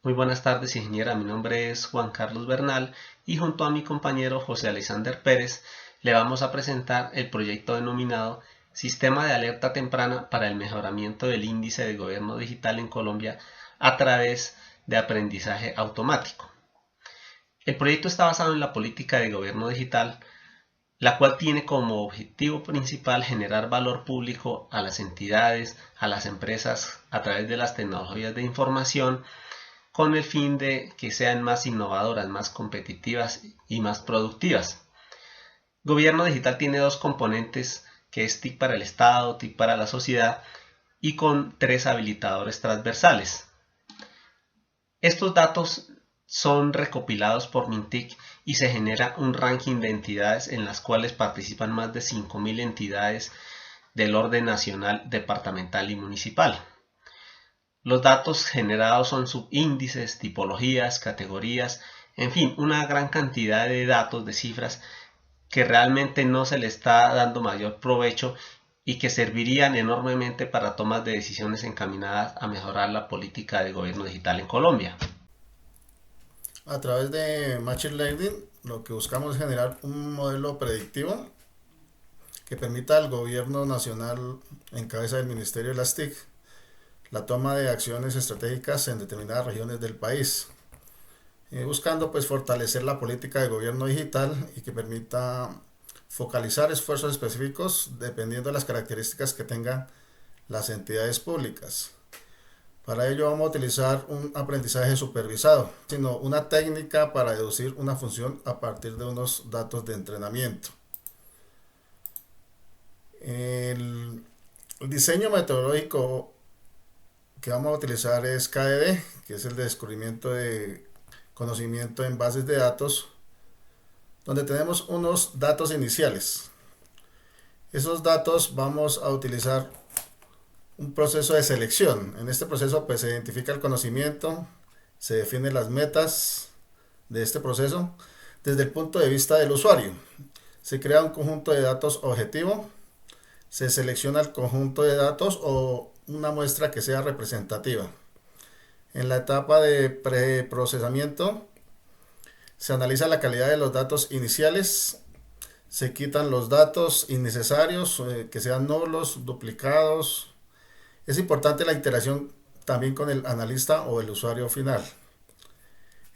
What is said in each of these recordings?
Muy buenas tardes, ingeniera. Mi nombre es Juan Carlos Bernal y junto a mi compañero José Alexander Pérez le vamos a presentar el proyecto denominado Sistema de Alerta Temprana para el Mejoramiento del Índice de Gobierno Digital en Colombia a través de aprendizaje automático. El proyecto está basado en la política de gobierno digital, la cual tiene como objetivo principal generar valor público a las entidades, a las empresas a través de las tecnologías de información con el fin de que sean más innovadoras, más competitivas y más productivas. Gobierno digital tiene dos componentes, que es TIC para el Estado, TIC para la sociedad y con tres habilitadores transversales. Estos datos son recopilados por Mintic y se genera un ranking de entidades en las cuales participan más de 5.000 entidades del orden nacional, departamental y municipal. Los datos generados son subíndices, tipologías, categorías, en fin, una gran cantidad de datos, de cifras que realmente no se le está dando mayor provecho y que servirían enormemente para tomas de decisiones encaminadas a mejorar la política de gobierno digital en Colombia. A través de Machine Learning, lo que buscamos es generar un modelo predictivo que permita al gobierno nacional, en cabeza del Ministerio de las TIC, la toma de acciones estratégicas en determinadas regiones del país, buscando pues fortalecer la política de gobierno digital y que permita focalizar esfuerzos específicos dependiendo de las características que tengan las entidades públicas. Para ello vamos a utilizar un aprendizaje supervisado, sino una técnica para deducir una función a partir de unos datos de entrenamiento. El, el diseño metodológico que vamos a utilizar es KDD, que es el de descubrimiento de conocimiento en bases de datos, donde tenemos unos datos iniciales. Esos datos vamos a utilizar un proceso de selección. En este proceso pues se identifica el conocimiento, se definen las metas de este proceso desde el punto de vista del usuario. Se crea un conjunto de datos objetivo, se selecciona el conjunto de datos o una muestra que sea representativa. En la etapa de preprocesamiento se analiza la calidad de los datos iniciales, se quitan los datos innecesarios, que sean nulos, duplicados. Es importante la interacción también con el analista o el usuario final.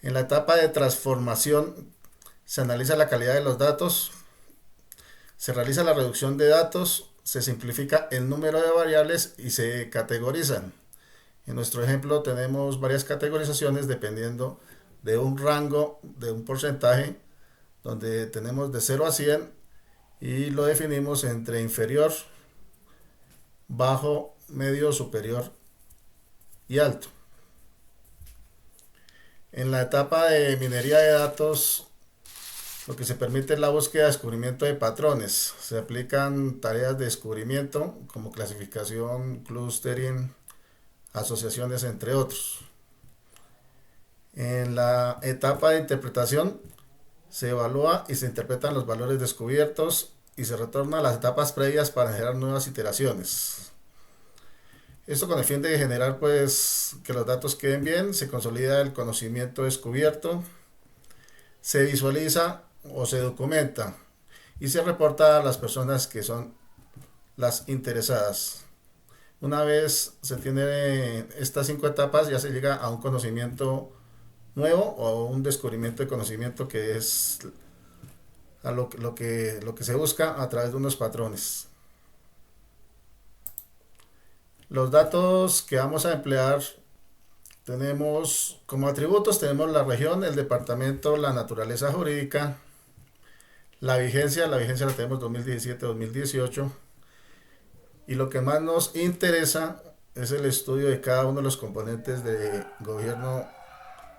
En la etapa de transformación se analiza la calidad de los datos, se realiza la reducción de datos, se simplifica el número de variables y se categorizan. En nuestro ejemplo tenemos varias categorizaciones dependiendo de un rango, de un porcentaje, donde tenemos de 0 a 100 y lo definimos entre inferior, bajo, medio, superior y alto. En la etapa de minería de datos, lo que se permite es la búsqueda de descubrimiento de patrones. Se aplican tareas de descubrimiento como clasificación, clustering, asociaciones, entre otros. En la etapa de interpretación se evalúa y se interpretan los valores descubiertos y se retorna a las etapas previas para generar nuevas iteraciones. Esto con el fin de generar pues que los datos queden bien, se consolida el conocimiento descubierto, se visualiza o se documenta y se reporta a las personas que son las interesadas. Una vez se tiene estas 5 etapas, ya se llega a un conocimiento nuevo o un descubrimiento de conocimiento que es a lo que se busca a través de unos patrones. Los datos que vamos a emplear tenemos como atributos, tenemos la región, el departamento, la naturaleza jurídica, la vigencia la tenemos 2017-2018 y lo que más nos interesa es el estudio de cada uno de los componentes de gobierno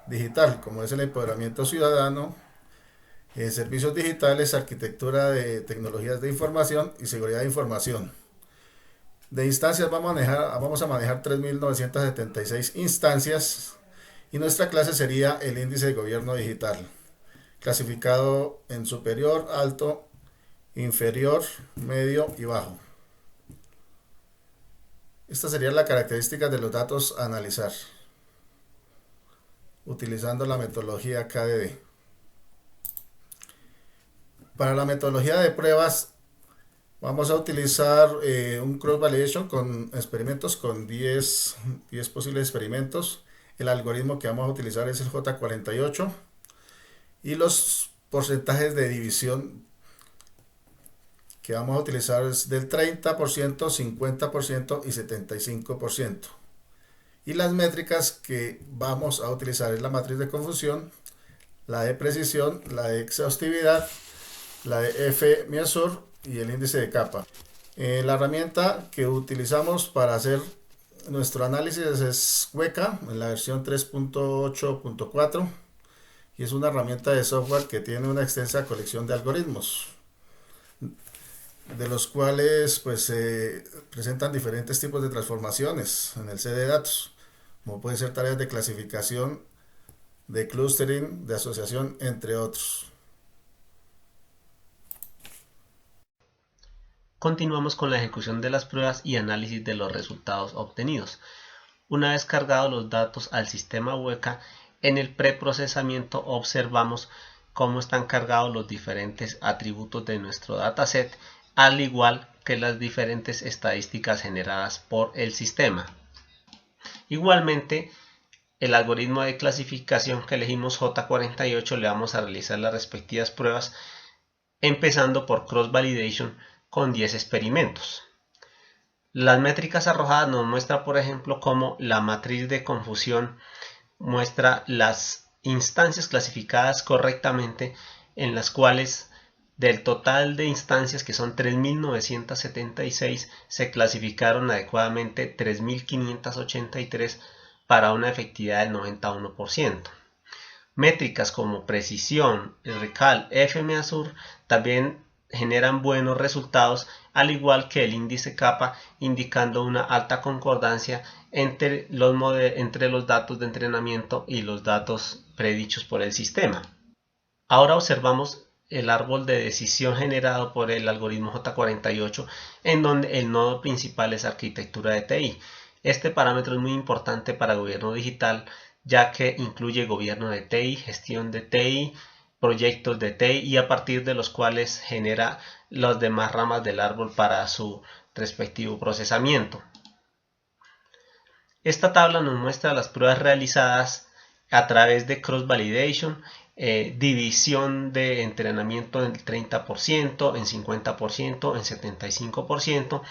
digital, como es el empoderamiento ciudadano, servicios digitales, arquitectura de tecnologías de información y seguridad de información. De instancias vamos a manejar 3.976 instancias y nuestra clase sería el índice de gobierno digital, clasificado en superior, alto, inferior, medio y bajo. Esta sería la característica de los datos a analizar. utilizando la metodología KDD. Para la metodología de pruebas vamos a utilizar un cross validation con experimentos con 10 posibles experimentos. El algoritmo que vamos a utilizar es el J48 y los porcentajes de división que vamos a utilizar es del 30%, 50% y 75%. Y las métricas que vamos a utilizar es la matriz de confusión, la de precisión, la de exhaustividad, la de F-Measure y el índice de capa. La herramienta que utilizamos para hacer nuestro análisis es Weka en la versión 3.8.4 y es una herramienta de software que tiene una extensa colección de algoritmos, de los cuales pues se presentan diferentes tipos de transformaciones en el set de datos, como pueden ser tareas de clasificación, de clustering, de asociación, entre otros. Continuamos con la ejecución de las pruebas y análisis de los resultados obtenidos. Una vez cargados los datos al sistema Weka, en el preprocesamiento observamos cómo están cargados los diferentes atributos de nuestro dataset, al igual que las diferentes estadísticas generadas por el sistema. Igualmente, el algoritmo de clasificación que elegimos J48 le vamos a realizar las respectivas pruebas, empezando por cross validation con 10 experimentos. Las métricas arrojadas nos muestran, por ejemplo, cómo la matriz de confusión muestra las instancias clasificadas correctamente, en las cuales del total de instancias, que son 3.976, se clasificaron adecuadamente 3.583 para una efectividad del 91%. Métricas como precisión, recal, F-Measure también generan buenos resultados, al igual que el índice kappa, indicando una alta concordancia entre los datos de entrenamiento y los datos predichos por el sistema. Ahora observamos el árbol de decisión generado por el algoritmo J48, en donde el nodo principal es arquitectura de TI. Este parámetro es muy importante para gobierno digital, ya que incluye gobierno de TI, gestión de TI, proyectos de TI, y a partir de los cuales genera las demás ramas del árbol para su respectivo procesamiento. Esta tabla nos muestra las pruebas realizadas a través de cross validation, división de entrenamiento en 30%, en 50%, en 75%,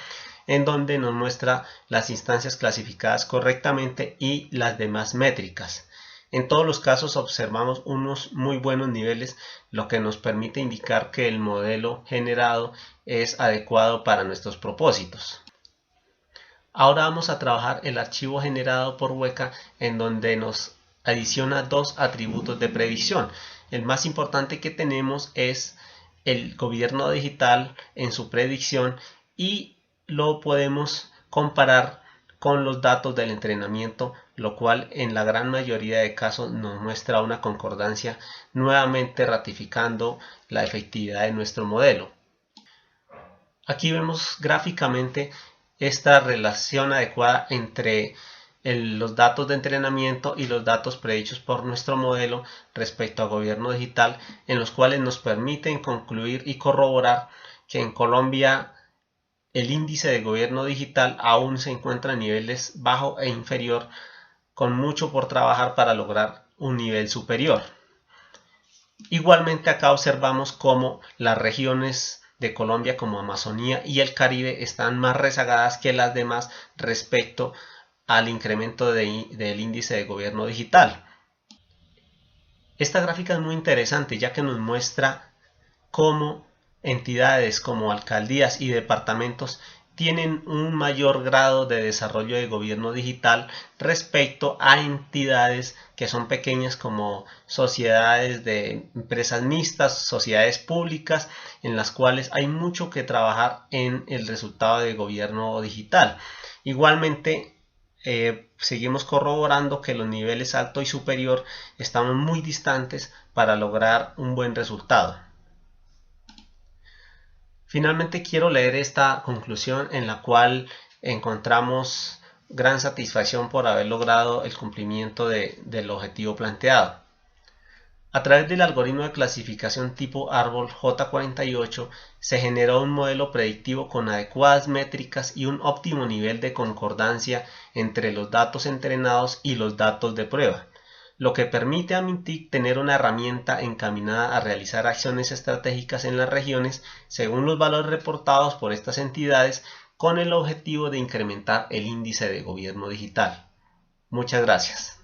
en donde nos muestra las instancias clasificadas correctamente y las demás métricas. En todos los casos observamos unos muy buenos niveles, lo que nos permite indicar que el modelo generado es adecuado para nuestros propósitos. Ahora vamos a trabajar el archivo generado por Weka, en donde nos adiciona dos atributos de predicción. El más importante que tenemos es el gobierno digital en su predicción, y lo podemos comparar con los datos del entrenamiento, lo cual en la gran mayoría de casos nos muestra una concordancia, nuevamente ratificando la efectividad de nuestro modelo. Aquí vemos gráficamente esta relación adecuada entre los datos de entrenamiento y los datos predichos por nuestro modelo respecto a gobierno digital, en los cuales nos permiten concluir y corroborar que en Colombia el índice de gobierno digital aún se encuentra a niveles bajo e inferior, con mucho por trabajar para lograr un nivel superior. Igualmente acá observamos cómo las regiones de Colombia como Amazonía y el Caribe están más rezagadas que las demás respecto al incremento del índice de gobierno digital. Esta gráfica es muy interesante, ya que nos muestra cómo entidades como alcaldías y departamentos tienen un mayor grado de desarrollo de gobierno digital respecto a entidades que son pequeñas, como sociedades de empresas mixtas, sociedades públicas, en las cuales hay mucho que trabajar en el resultado de gobierno digital. Igualmente, seguimos corroborando que los niveles alto y superior están muy distantes para lograr un buen resultado. Finalmente quiero leer esta conclusión, en la cual encontramos gran satisfacción por haber logrado el cumplimiento del objetivo planteado. A través del algoritmo de clasificación tipo árbol J48 se generó un modelo predictivo con adecuadas métricas y un óptimo nivel de concordancia entre los datos entrenados y los datos de prueba, lo que permite a Mintic tener una herramienta encaminada a realizar acciones estratégicas en las regiones según los valores reportados por estas entidades con el objetivo de incrementar el índice de gobierno digital. Muchas gracias.